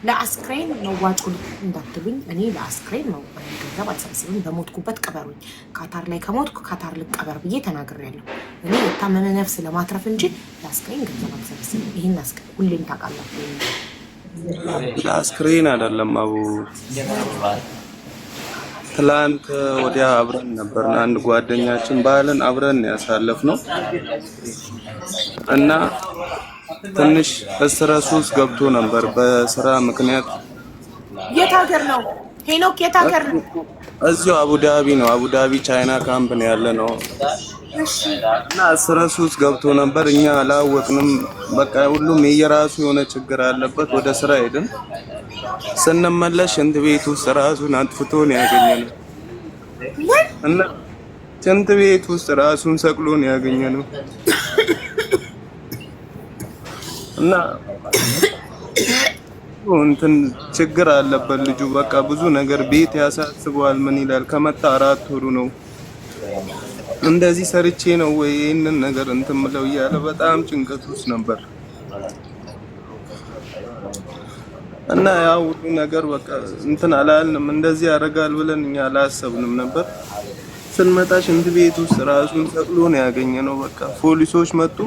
ለአስክሬን መዋጮ እንዳትሉኝ። እኔ ለአስክሬን ነው ገንዘብ አልሰብስብም። በሞትኩበት ቅበሩኝ። ካታር ላይ ከሞትኩ ካታር ልቀበር ብዬ ተናግሬያለሁ። እኔ የታመመ ነፍስ ለማትረፍ እንጂ ለአስክሬን ገንዘብ አልሰብስብም። ይህን ሁሌም ታውቃላችሁ። ለአስክሬን አይደለም አቡ ትላንት ወዲያ አብረን ነበርና አንድ ጓደኛችን ባህልን አብረን ያሳለፍነው እና ትንሽ ስትረስ ውስጥ ገብቶ ነበር በስራ ምክንያት። የት ሀገር ነው ሄኖክ? የት ሀገር ነው? እዚሁ አቡዳቢ ነው። አቡዳቢ ቻይና ካምፕ ነው ያለ ነው። እና ስትረስ ውስጥ ገብቶ ነበር። እኛ አላወቅንም። በቃ ሁሉም የየራሱ የሆነ ችግር አለበት። ወደ ስራ ሄድን። ስንመለስ ሽንት ቤት ውስጥ ራሱን አጥፍቶ ነው ያገኘነው። እና ሽንት ቤት ውስጥ ራሱን ሰቅሎ ነው ያገኘነው። እና እንትን ችግር አለበት ልጁ። በቃ ብዙ ነገር ቤት ያሳስበዋል። ምን ይላል? ከመጣ 4 ወሩ ነው። እንደዚህ ሰርቼ ነው ወይ ይሄንን ነገር እንትን ምለው እያለ በጣም ጭንቀት ውስጥ ነበር። እና ያው ሁሉ ነገር በቃ እንትን አላልንም። እንደዚህ ያደርጋል ብለን እኛ አላሰብንም ነበር። ስንመጣ ሽንት ቤት ውስጥ ራሱን ሰቅሎ ነው ያገኘነው። በቃ ፖሊሶች መጡ፣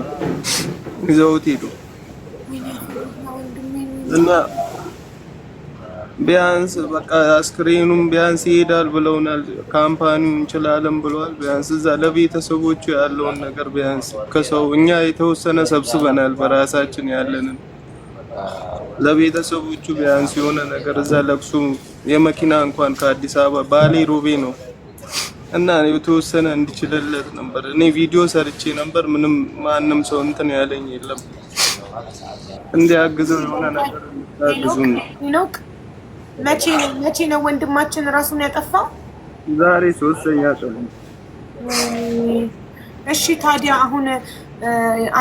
ይዘውት ሄዱ። እና ቢያንስ በቃ አስክሬኑም ቢያንስ ይሄዳል ብለውናል። ካምፓኒው እንችላለን ብለዋል። ቢያንስ እዛ ለቤተሰቦቹ ያለውን ነገር ቢያንስ ከሰው እኛ የተወሰነ ሰብስበናል በራሳችን ያለንን ለቤተሰቦቹ ቢያንስ የሆነ ነገር እዛ ለቅሶ የመኪና እንኳን ከአዲስ አበባ ባሌ ሮቤ ነው እና የተወሰነ እንዲችልለት ነበር። እኔ ቪዲዮ ሰርቼ ነበር። ምንም ማንም ሰው እንትን ያለኝ የለም። እንዲያግዘው የሆነ ነገር እንዲያግዙን። ሄኖክ መቼ ነው ወንድማችን ራሱን ያጠፋው? ዛሬ 3ኛ ቀኑ። እሺ ታዲያ አሁን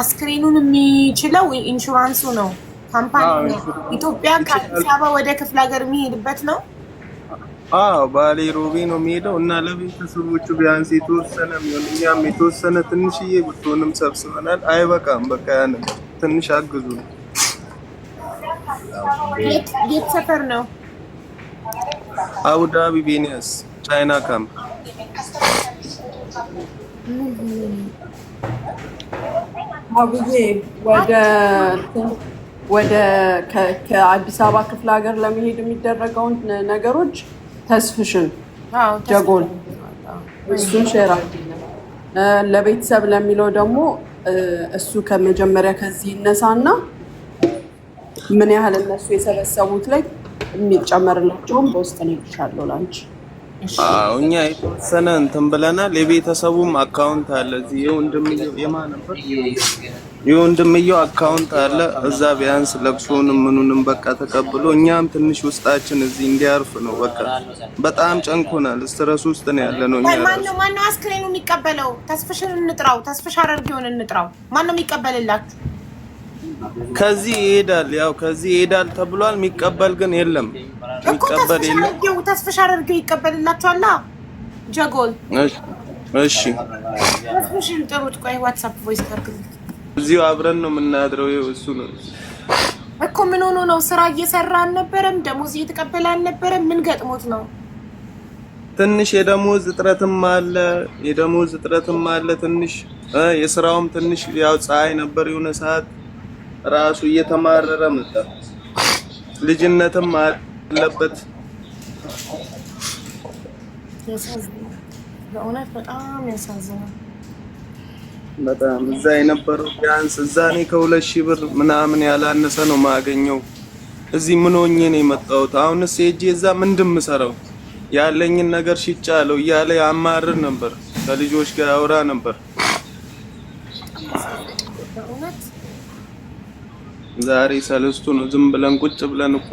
አስክሬኑን የሚችለው ኢንሹራንሱ ነው? ካምፓኒ ነው? ኢትዮጵያ ከአዲስ አበባ ወደ ክፍለ ሀገር የሚሄድበት ነው? ባሌ ሮቤ ነው የሚሄደው እና ለቤተሰቦቹ ቢያንስ የተወሰነ ቢሆን እኛም የተወሰነ ትንሽዬ ብትሆንም ሰብስበናል። አይበቃም። በቃ ያን ትንሽ አግዙ። የት ሰፈር ነው? አቡዳቢ ቤኒያስ ቻይና ካምፕ። አቡዬ ወደ ከአዲስ አበባ ክፍለ ሀገር ለመሄድ የሚደረገውን ነገሮች ተስፍሽን ጀጎል እሱን ሼራ ለቤተሰብ ለሚለው ደግሞ እሱ ከመጀመሪያ ከዚህ ይነሳና ምን ያህል እነሱ የሰበሰቡት ላይ የሚጨመርላቸውም በውስጥ ነው ይሻለው ላንቺ። እኛ የተወሰነ እንትን ብለናል። የቤተሰቡም አካውንት አለ እዚህ የወንድምየው አካውንት አለ እዛ ቢያንስ ለቅሶንም ምኑንም በቃ ተቀብሎ እኛም ትንሽ ውስጣችን እዚህ እንዲያርፍ ነው። በቃ በጣም ጨንቆናል። ስትረስ ውስጥ ነው ያለ ነው። እኛ ማነው አስክሬኑ የሚቀበለው? ተስፍሽን እንጥራው፣ ተስፍሽ አደርጊውን እንጥራው። ማነው የሚቀበልላችሁ? ከዚህ ይሄዳል፣ ያው ከዚህ ይሄዳል ተብሏል። የሚቀበል ግን የለም። የሚቀበል የለም። ተስፍሽ አደርጊው ይቀበልላችኋል። ጀጎል እሺ፣ ተስፍሽን ጥሩት። ቆይ ዋትስአፕ ቮይስ አድርግልኝ። እዚሁ አብረን ነው የምናድረው። እሱ ነው እኮ ምን ሆኖ ነው? ስራ እየሰራ አልነበረም? ደሞዝ እየተቀበለ አልነበረም? ምን ገጥሞት ነው? ትንሽ የደሞዝ እጥረትም አለ። ትንሽ የስራውም ትንሽ ያው ፀሐይ ነበር የሆነ ሰዓት ራሱ እየተማረረ መጣ። ልጅነትም አለበት። በእውነት በጣም ያሳዝናል። በጣም እዛ የነበረው ቢያንስ እዛ እኔ ከ2000 ብር ምናምን ያላነሰ ነው ማገኘው። እዚህ ምን ሆኜ ነው የመጣሁት? አሁንስ ሄጄ እዛ ምንድን የምሰራው? ያለኝን ነገር ሽጫለሁ እያለ ያማርር ነበር። ከልጆች ጋር ያወራ ነበር። ዛሬ ሰለስቱ ነው። ዝም ብለን ቁጭ ብለን እኮ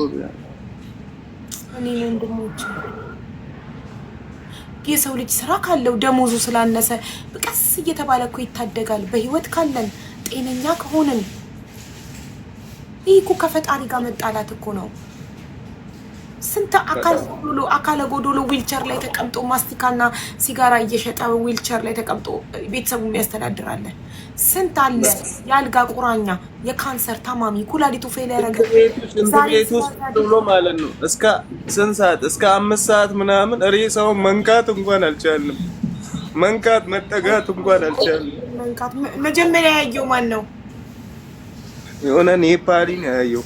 እኔ ወንድሞቼ የሰው ልጅ ስራ ካለው ደሞዙ ስላነሰ በቀስ እየተባለ እኮ ይታደጋል። በህይወት ካለን ጤነኛ ከሆንን ይህ እኮ ከፈጣሪ ጋር መጣላት እኮ ነው። ስንት አካለ ጎዶሎ ዊልቸር ላይ ተቀምጦ ማስቲካና ሲጋራ እየሸጠ ዊልቸር ላይ ተቀምጦ ቤተሰቡ የሚያስተዳድራለ። ስንት አለ የአልጋ ቁራኛ፣ የካንሰር ታማሚ፣ ኩላሊቱ ፌል ያደረገ ቤት ውስጥ ብሎ ማለት ነው። እስከ ስንት ሰዓት? እስከ 5 ሰዓት ምናምን ሬሳውን መንካት እንኳን አልቻልንም። መንካት መጠጋት እንኳን አልቻልንም። መንካት መጀመሪያ ያየው ማን ነው? የሆነ ኔፓሊ ነው ያየው።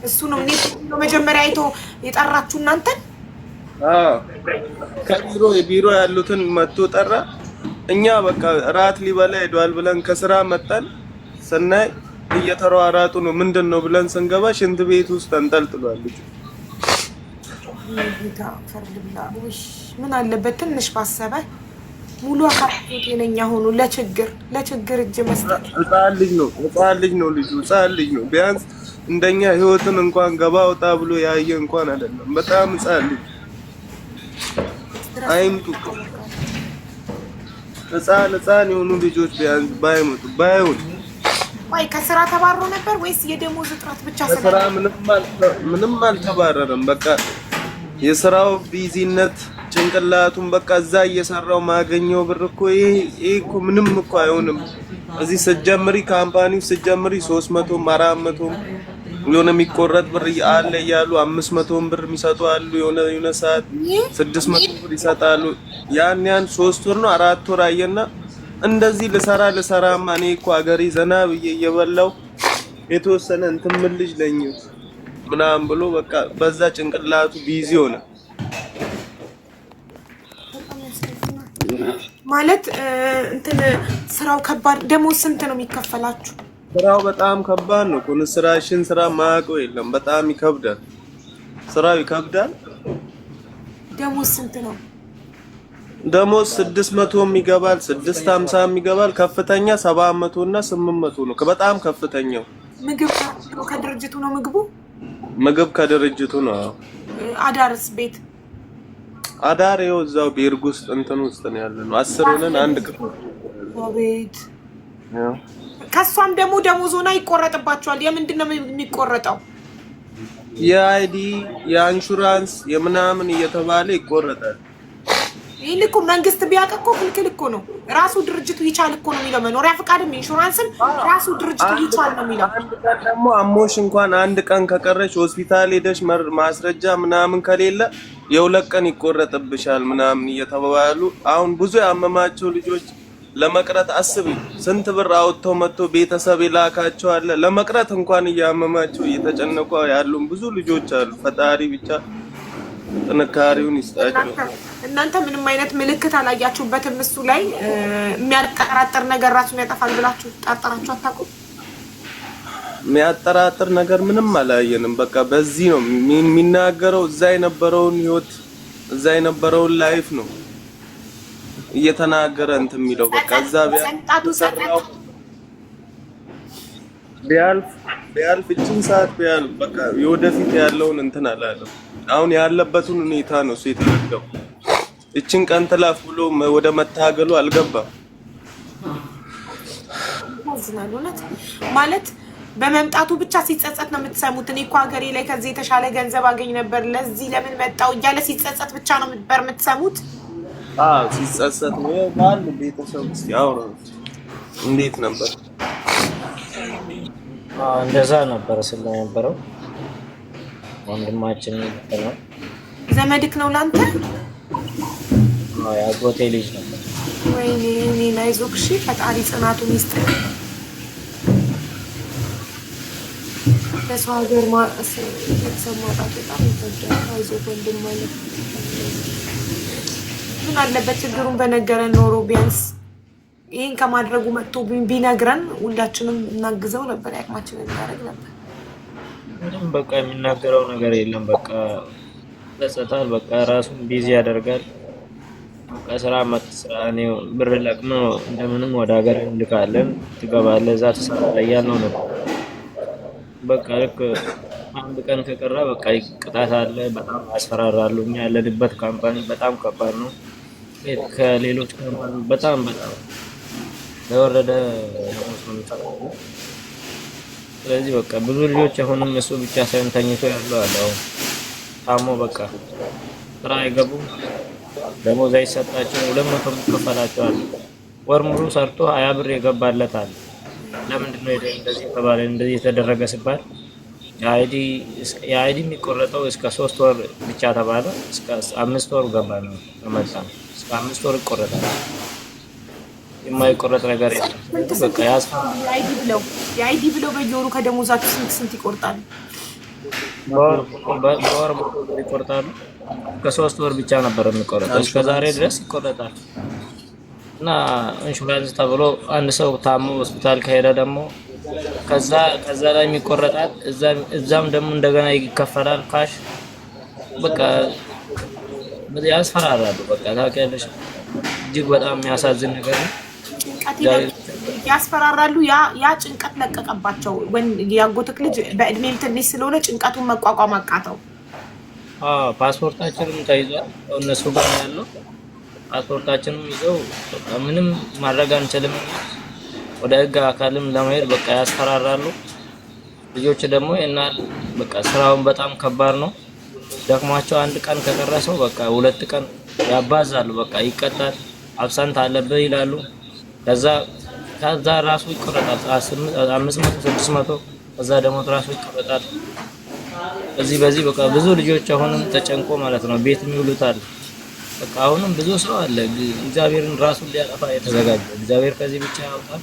እሱ ነው መጀመሪያ አይቶ የጠራችሁ እናንተ? አዎ የቢሮ ያሉትን መጥቶ ጠራ። እኛ በቃ ራት ሊበላ ሄዷል ብለን ከስራ መጣን። ስናይ እየተሯሯጡ ነው። ምንድነው ብለን ስንገባ ሽንት ቤት ውስጥ ተንጠልጥሏል። ምን አለበት ትንሽ ባሰበ ሙሉ አካል ጤነኛ ሆኖ ለችግር እጅ መስጠት። ህፃን ልጅ ነው ልጁ። ህፃን ልጅ ነው። ቢያንስ እንደኛ ህይወትን እንኳን ገባ ወጣ ብሎ ያየ እንኳን አይደለም። በጣም ህፃን ልጅ አይምጡ። ህፃን የሆኑ ልጆች ቢያንስ ባይመጡ ባይሆን። ወይ ከስራ ተባሮ ነበር ወይስ የደሞዝ እጥረት ብቻ? ከስራ ምንም አልተባረረም። በቃ የስራው ቢዚነት ጭንቅላቱን በቃ እዛ እየሰራው ማገኘው ብር እኮ ይሄ እኮ ምንም እኮ አይሆንም። እዚህ ስትጀምሪ ካምፓኒው ስትጀምሪ 300 400 የሆነ የሚቆረጥ ብር አለ እያሉ 500 ብር የሚሰጡ አሉ። የሆነ ሰዓት 600 ብር ይሰጣሉ። ያን 3 ወር ነው 4 ወር አየና እንደዚህ ልሰራማ እኔ እኮ አገሬ ዘና ብዬ እየበላው የተወሰነ እንትን ምን ልጅ ለኝ ምናምን ብሎ በቃ በዛ ጭንቅላቱ ቢዚ ሆነ። ማለት እንትን ስራው ከባድ። ደሞዝ ስንት ነው የሚከፈላችሁ? ስራው በጣም ከባድ ነው። ኮንስትራክሽን ስራ ማያውቀው የለም። በጣም ይከብዳል። ስራው ይከብዳል። ደሞዝ ስንት ነው? ደሞዝ 600 ይገባል፣ 650 ይገባል። ከፍተኛ 700 እና 800 ነው። በጣም ከፍተኛው ምግብ ከድርጅቱ ነው። ምግብ ከድርጅቱ ነው። አዳርስ ቤት አዳር ይኸው እዛው ቤርግ ውስጥ እንትን ውስጥ ነው ያለነው። 10 ሆነን አንድ ክፍል ቤት። ከሷም ደግሞ ደሞዙና ይቆረጥባቸዋል። የምንድን ነው የሚቆረጠው? የአይዲ የኢንሹራንስ የምናምን እየተባለ ይቆረጣል። ይሄን እኮ መንግስት ቢያውቅ እኮ ክልክል እኮ ነው። ራሱ ድርጅቱ ይቻል እኮ ነው የሚለው። መኖሪያ ፈቃድም ኢንሹራንስም ራሱ ድርጅቱ ይቻል ነው የሚለው። አንድ ቀን ደግሞ አሞሽ እንኳን አንድ ቀን ከቀረሽ ሆስፒታል ሄደሽ ማስረጃ ምናምን ከሌለ የ2 ቀን ይቆረጥብሻል ምናምን እየተባሉ አሁን ብዙ ያመማቸው ልጆች ለመቅረት አስቢ ስንት ብር አውጥተው መጥቶ ቤተሰብ ይላካቸው አለ። ለመቅረት እንኳን እያመማቸው እየተጨነቁ ያሉ ብዙ ልጆች አሉ። ፈጣሪ ብቻ ጥንካሬውን ይስጣቸው። እናንተ ምንም አይነት ምልክት አላያችሁበትም? እሱ ላይ የሚያጠራጥር ነገር ራሱን ያጠፋል ብላችሁ ጠርጥራችሁ አታውቁም? የሚያጠራጥር ነገር ምንም አላየንም። በቃ በዚህ ነው የሚናገረው። እዛ የነበረውን ህይወት እዛ የነበረውን ላይፍ ነው እየተናገረ እንትን የሚለው። በቃ እዛ ቢያልፍ እችን ሰዓት ቢያልፍ በቃ የወደፊት ያለውን እንትን አላለም። አሁን ያለበትን ሁኔታ ነው እሱ የተረዳው። እችን ቀን ትላፍ ብሎ ወደ መታገሉ አልገባም። ማለት በመምጣቱ ብቻ ሲጸጸት ነው የምትሰሙት። እኔ እኮ ሀገሬ ላይ ከዚህ የተሻለ ገንዘብ አገኝ ነበር፣ ለዚህ ለምን መጣው እያለ ሲጸጸት ብቻ ነው የምትሰሙት። ሲጸጸት ነው ባል ቤተሰብ እስኪ አውራ እንዴት ነበር? እንደዛ ነበር ስለነበረው ወንድማችን ነው። ዘመድክ ነው ላንተ? ያጎቴ ልጅ ነበር። ወይኔ እኔ አይዞህ እሺ፣ ፈጣሪ ጽናቱን ይስጥህ። በሰው ሀገር ቤተሰብ ማጣት በጣም ይከብዳል። አይዞህ ወንድም ማለት ምን አለበት ችግሩን በነገረን ኖሮ ቢያንስ ይሄን ከማድረጉ መጥቶ ቢነግረን ሁላችንም እናግዘው ነበር፣ ያቅማችንን እናደርግ ነበር። ምንም በቃ የሚናገረው ነገር የለም። በቃ ተጸጣል። በቃ ራሱን ቢዚ ያደርጋል። በቃ ስራ እኔ ብር ለቅሞ እንደምንም ወደ ሀገር እንልካለን፣ ትገባለህ፣ እዛ ትሰራለህ እያልነው ነበር። በቃ ልክ አንድ ቀን ከቀረ በቃ ቅጣት አለ። በጣም ያስፈራራሉ። እኛ ያለንበት ካምፓኒ በጣም ከባድ ነው። ከሌሎች ካምፓኒ በጣም የወረደ ደሞዝ ነው የሚሰጠው። ስለዚህ በቃ ብዙ ልጆች አሁንም እሱ ብቻ ሳይሆን ተኝቶ ያለው አለ። አሁን ታሞ በቃ ስራ አይገቡም፣ ደሞዝ አይሰጣቸው፣ 200 ብር ይከፈላቸዋል። ወር ሙሉ ሰርቶ 20 ብር የገባለታል። ለምንድን ነው እንደዚህ ተባለ እንደዚህ የተደረገ ሲባል የአይዲ የሚቆረጠው እስከ 3 ወር ብቻ ተባለ። እስከ 5 ወር ገባ ነው ተመጣ። እስከ 5 ወር ይቆረጣል። የማይቆረጥ ነገር የለም። በቃ የአይዲ ብለው በየወሩ ከደሞዛችሁ ስንት ይቆርጣሉ? በወር ይቆርጣሉ። ከ3 ወር ብቻ ነበር የሚቆረጠው። እስከ ዛሬ ድረስ ይቆረጣል። እና ኢንሹራንስ ተብሎ አንድ ሰው ታሞ ሆስፒታል ከሄደ ደግሞ ከዛ ላይ የሚቆረጣል። እዛም ደግሞ እንደገና ይከፈላል ካሽ። በቃ ያስፈራራሉ። በቃ ታውቂያለሽ፣ እጅግ በጣም የሚያሳዝን ነገር ነው። ያስፈራራሉ። ያ ጭንቀት ለቀቀባቸው። ያጎትክ ልጅ በእድሜም ትንሽ ስለሆነ ጭንቀቱን መቋቋም አቃተው። ፓስፖርታችንም ተይዟል እነሱ ጋር ያለው ፓስፖርታችንም ይዘው ምንም ማድረግ አንችልም። ወደ ህግ አካልም ለመሄድ በቃ ያስፈራራሉ። ልጆች ደግሞ በቃ ስራውን በጣም ከባድ ነው። ደክሟቸው አንድ ቀን ከቀረሰው በቃ 2 ቀን ያባዛሉ። በቃ ይቀጣል። አብሰንት አለብህ ይላሉ። ከዛ ራሱ ይቆረጣል 500 600 ከዛ ደግሞ ራሱ ይቆረጣል። በዚህ በቃ ብዙ ልጆች አሁንም ተጨንቆ ማለት ነው ቤት የሚውሉታል። በቃ አሁንም ብዙ ሰው አለ እግዚአብሔርን ራሱን ሊያጠፋ የተዘጋጀ። እግዚአብሔር ከዚህ ብቻ ያውጣል።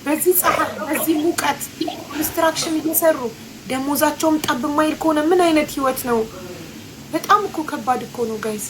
በዚህ ፀሐይ በዚህ ሙቀት ኮንስትራክሽን እየሰሩ ደሞዛቸውም ጠብ የማይል ከሆነ ምን አይነት ህይወት ነው? በጣም እኮ ከባድ እኮ ነው ጋይስ።